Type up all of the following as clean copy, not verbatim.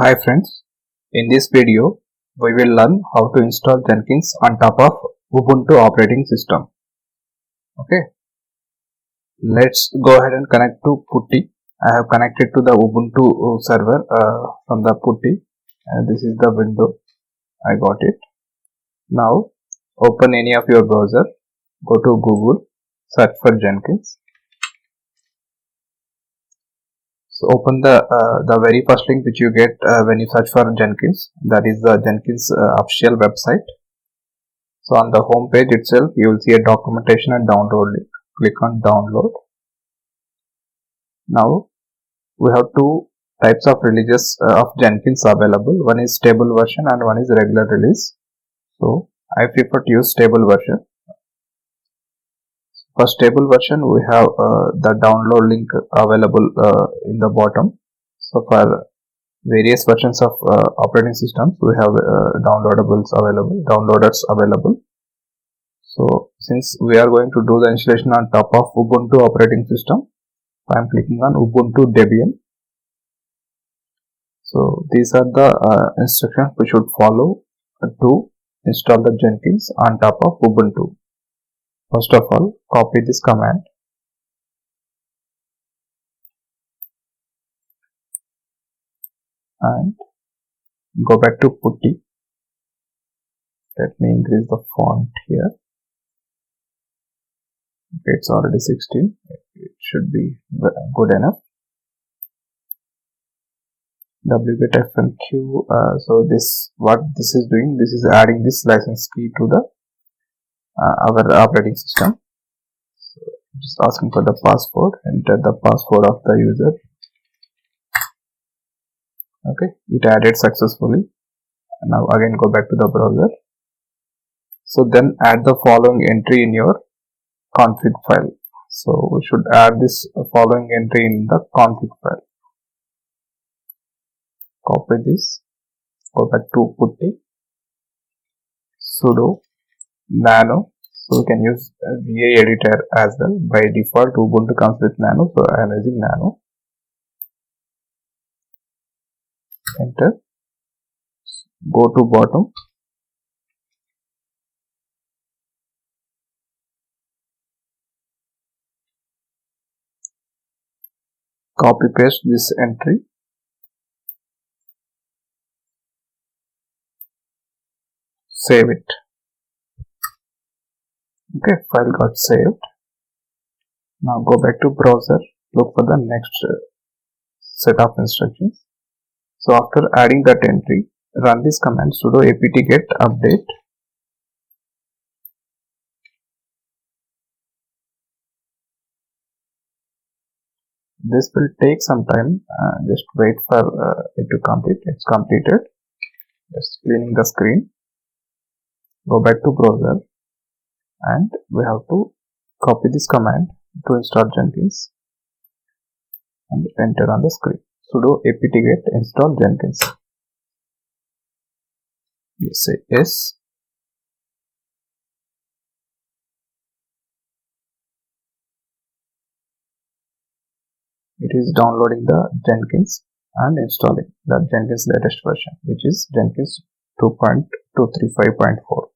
Hi friends, in this video we will learn how to install Jenkins on top of Ubuntu operating system. Okay, let's go ahead and connect to PuTTY. I have connected to the Ubuntu server from the PuTTY and this is the window. I got it. Now open any of your browser, go to Google, search for Jenkins. So open the very first link which you get when you search for Jenkins, that is the Jenkins official website. So on the home page itself you will see a documentation and download link. Click on download. Now we have two types of releases of Jenkins available. One is stable version and one is regular release. So I prefer to use stable version. For stable version we have the download link available in the bottom. So for various versions of operating systems we have downloaders available. So since we are going to do the installation on top of Ubuntu operating system, I am clicking on Ubuntu Debian. So these are the instructions we should follow to install the Jenkins on top of Ubuntu. First of all, copy this command and go back to PuTTY. Let me increase the font here. Okay, it's already 16. It should be good enough. wget fnq. So what this is doing, this is adding this license key to the our operating system. So just asking for the password. Enter the password of the user. Okay, it added successfully. Now again go back to the browser. So then add the following entry in your config file. So we should add this following entry in the config file. Copy this, go back to PuTTY, sudo nano. So we can use VA editor as well. By default Ubuntu comes with nano, so I am using nano. Enter, go to bottom, copy paste this entry, save it. Okay, file got saved. Now go back to browser, look for the next set of instructions. So after adding that entry, run this command sudo apt-get update. This will take some time, just wait for it to complete. It's completed. Just cleaning the screen. Go back to browser and we have to copy this command to install Jenkins and enter on the screen. Sudo apt-get install Jenkins. You say yes. It is downloading the Jenkins and installing the Jenkins latest version, which is Jenkins 2.235.4,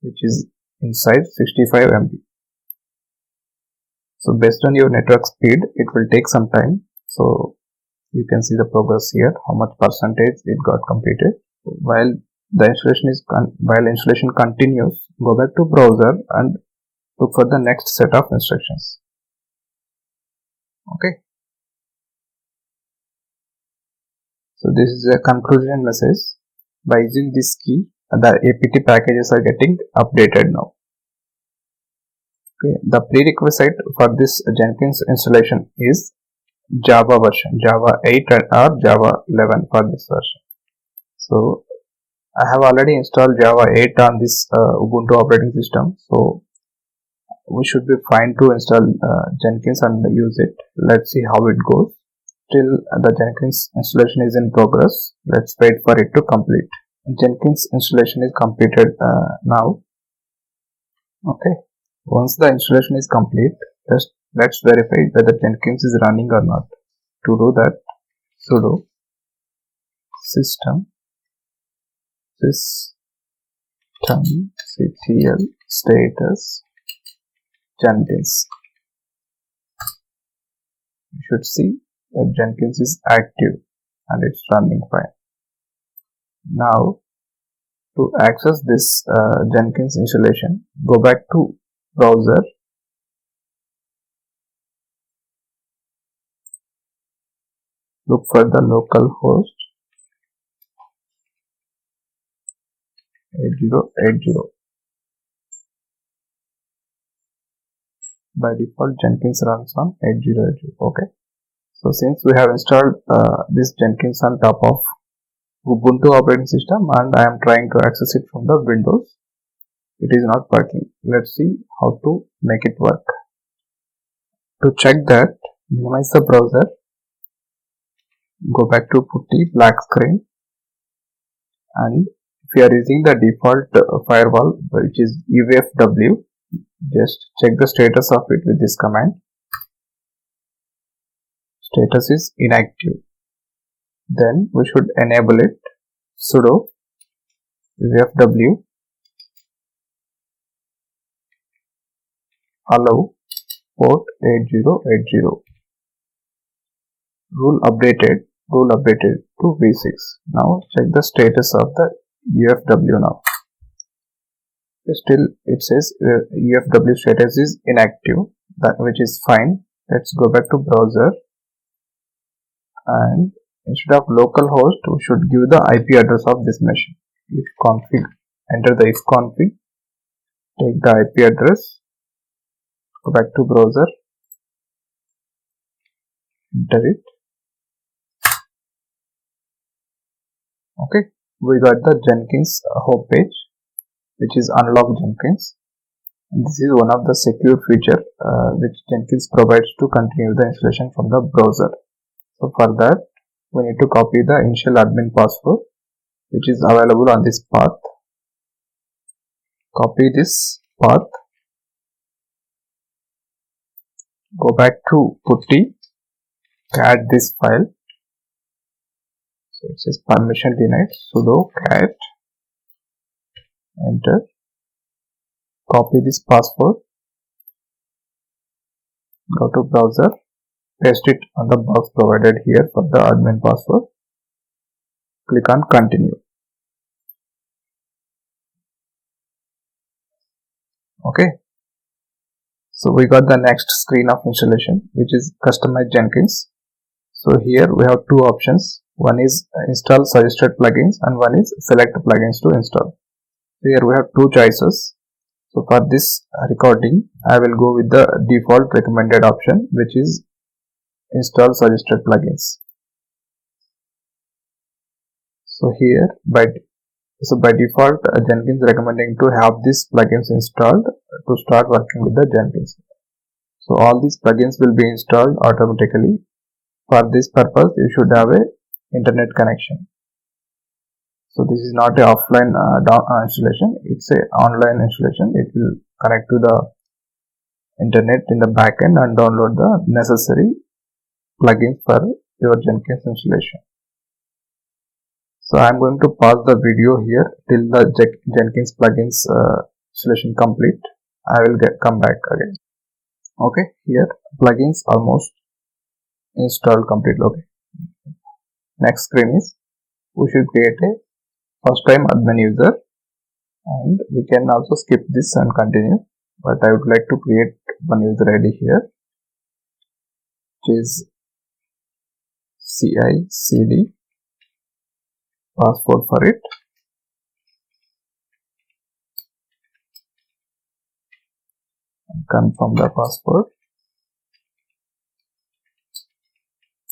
which is inside 65 MB. So based on your network speed, it will take some time. So you can see the progress here, how much percentage it got completed. While the installation continues, go back to browser and look for the next set of instructions. Okay. So this is a conclusion message. By using this key, the apt packages are getting updated now. Okay. The prerequisite for this Jenkins installation is Java version, Java 8 or Java 11 for this version. So I have already installed Java 8 on this Ubuntu operating system. So we should be fine to install Jenkins and use it. Let's see how it goes. Still the Jenkins installation is in progress. Let's wait for it to complete. Jenkins installation is completed now. Okay. Once the installation is complete, let's verify whether Jenkins is running or not. To do that, sudo systemctl status Jenkins. You should see that Jenkins is active and it's running fine. Now, to access this Jenkins installation, go back to browser, look for the local host 8080. By default, Jenkins runs on 8080. Okay. So since we have installed this Jenkins on top of Ubuntu operating system and I am trying to access it from the Windows, it is not working. Let's see how to make it work. To check that, minimize the browser, go back to Putty black screen, and if you are using the default firewall, which is UFW, just check the status of it with this command. Status is inactive. Then we should enable it. Sudo UFW allow port 8080. Rule updated to v6. Now check the status of the UFW now. Still it says UFW status is inactive, which is fine. Let's go back to browser, and instead of localhost we should give the IP address of this machine. If config, enter the if config, take the IP address, go back to browser, enter it. Okay, we got the Jenkins home page, which is unlock Jenkins. And this is one of the secure feature which Jenkins provides to continue the installation from the browser. So for that, we need to copy the initial admin password, which is available on this path. Copy this path, go back to Putty, cat this file. So it says permission denied, sudo cat, enter, copy this password, go to browser, paste it on the box provided here for the admin password, click on continue. Okay, so we got the next screen of installation, which is customize Jenkins. So here we have two options. One is install suggested plugins and one is select plugins to install. Here we have two choices. So for this recording, I will go with the default recommended option, which is install suggested plugins. So here by default, Jenkins recommending to have these plugins installed to start working with the Jenkins. So all these plugins will be installed automatically. For this purpose, you should have a internet connection. So this is not a offline installation, it's a online installation. It will connect to the internet in the backend and download the necessary plugins for your Jenkins installation. So I am going to pause the video here till the Jenkins plugins installation complete. I will come back again. Okay, here plugins almost installed completely. Okay, next screen is we should create a first time admin user, and we can also skip this and continue, but I would like to create one user ID here, which is CICD, password for it, and confirm the password.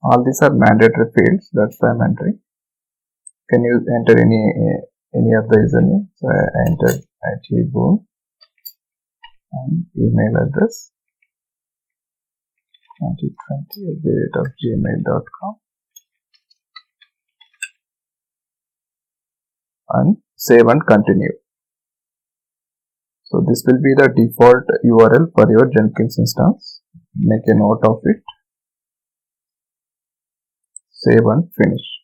All these are mandatory fields, that's why I'm entering. Can you enter any of the username? So I entered itboon and email address 2020@gmail.com and save and continue. So this will be the default URL for your Jenkins instance. Make a note of it. Save and finish.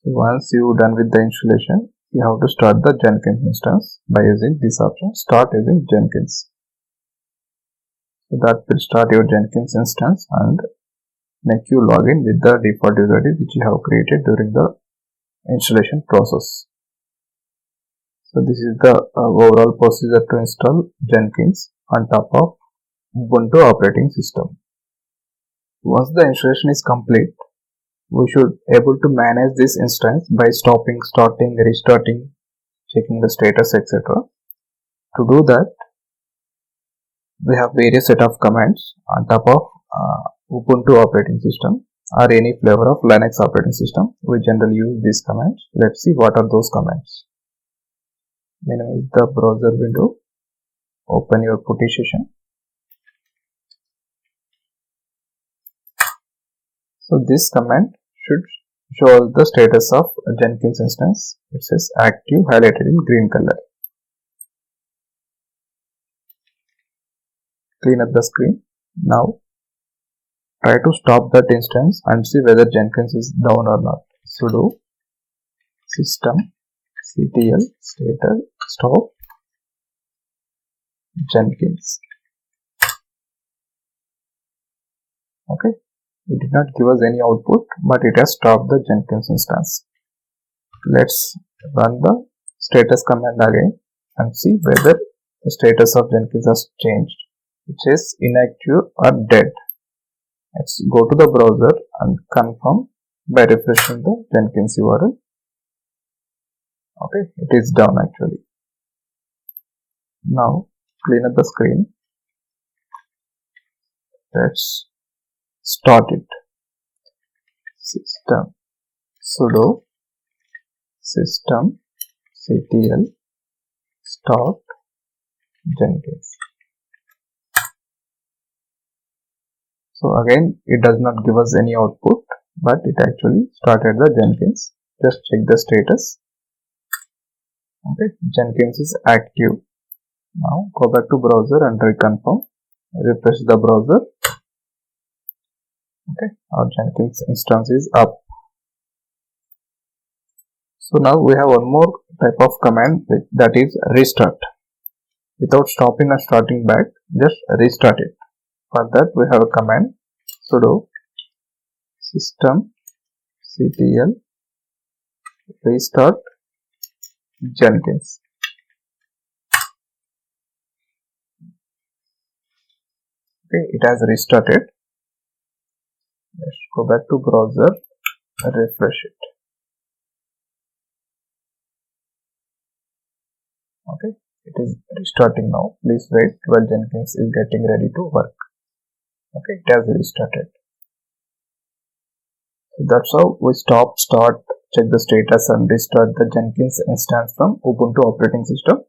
Once you done with the installation, you have to start the Jenkins instance by using this option, start using Jenkins. So that will start your Jenkins instance and make you log in with the default user ID which you have created during the installation process. So this is the overall procedure to install Jenkins on top of Ubuntu operating system. Once the installation is complete, we should able to manage this instance by stopping, starting, restarting, checking the status, etc. To do that, we have various set of commands on top of Ubuntu operating system or any flavor of Linux operating system. We generally use these commands. Let's see what are those commands. Minimize the browser window, open your PuTTY session. So this command should show the status of Jenkins instance. It says active, highlighted in green color. Clean up the screen. Now try to stop that instance and see whether Jenkins is down or not. Sudo systemctl status stop Jenkins. Okay, it did not give us any output, but it has stopped the Jenkins instance. Let's run the status command again and see whether the status of Jenkins has changed. It says inactive or dead. Let's go to the browser and confirm by refreshing the Jenkins URL. Okay, it is down actually. Now clean up the screen. Let's start it. System sudo systemctl start Jenkins. So again, it does not give us any output, but it actually started the Jenkins. Just check the status. Okay, Jenkins is active. Now go back to browser and reconfirm. Refresh the browser. Okay, our Jenkins instance is up. So now we have one more type of command, that is restart. Without stopping or starting back, just restart it. For that we have a command sudo systemctl restart Jenkins. Okay, it has restarted. Let's go back to browser and refresh it. Okay, it is restarting now. Please wait while Jenkins is getting ready to work. Okay, it has restarted. So that's how we stop, start, check the status and restart the Jenkins instance from Ubuntu operating system.